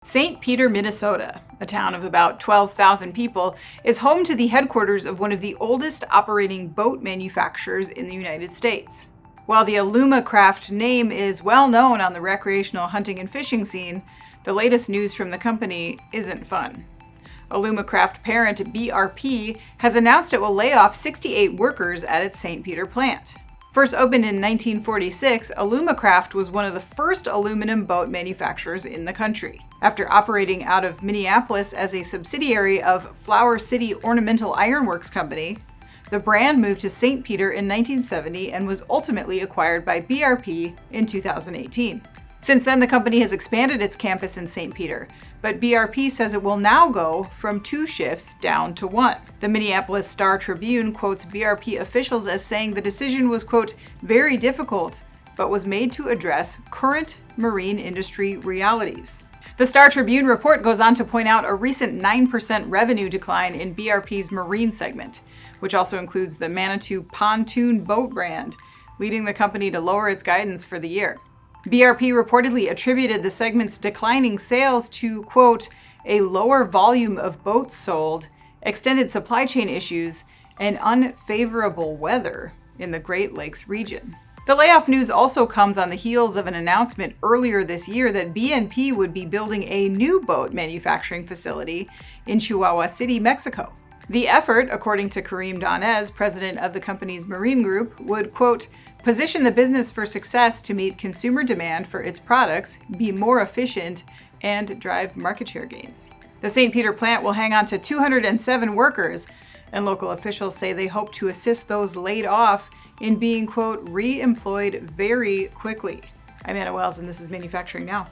St. Peter, Minnesota, a town of about 12,000 people, is home to the headquarters of one of the oldest operating boat manufacturers in the United States. While the Alumacraft name is well known on the recreational hunting and fishing scene, the latest news from the company isn't fun. Alumacraft parent BRP has announced it will lay off 68 workers at its St. Peter plant. First opened in 1946, Alumacraft was one of the first aluminum boat manufacturers in the country. After operating out of Minneapolis as a subsidiary of Flower City Ornamental Ironworks Company, the brand moved to St. Peter in 1970 and was ultimately acquired by BRP in 2018. Since then, the company has expanded its campus in St. Peter, but BRP says it will now go from 2 shifts down to 1. The Minneapolis Star Tribune quotes BRP officials as saying the decision was, quote, very difficult, but was made to address current marine industry realities. The Star Tribune report goes on to point out a recent 9% revenue decline in BRP's marine segment, which also includes the Manitou pontoon boat brand, leading the company to lower its guidance for the year. BRP reportedly attributed the segment's declining sales to, quote, a lower volume of boats sold, extended supply chain issues, and unfavorable weather in the Great Lakes region. The layoff news also comes on the heels of an announcement earlier this year that BNP would be building a new boat manufacturing facility in Chihuahua City, Mexico. The effort, according to Kareem Donez, president of the company's marine group, would, quote, position the business for success to meet consumer demand for its products, be more efficient, and drive market share gains. The St. Peter plant will hang on to 207 workers, and local officials say they hope to assist those laid off in being, quote, re-employed very quickly. I'm Anna Wells, and this is Manufacturing Now.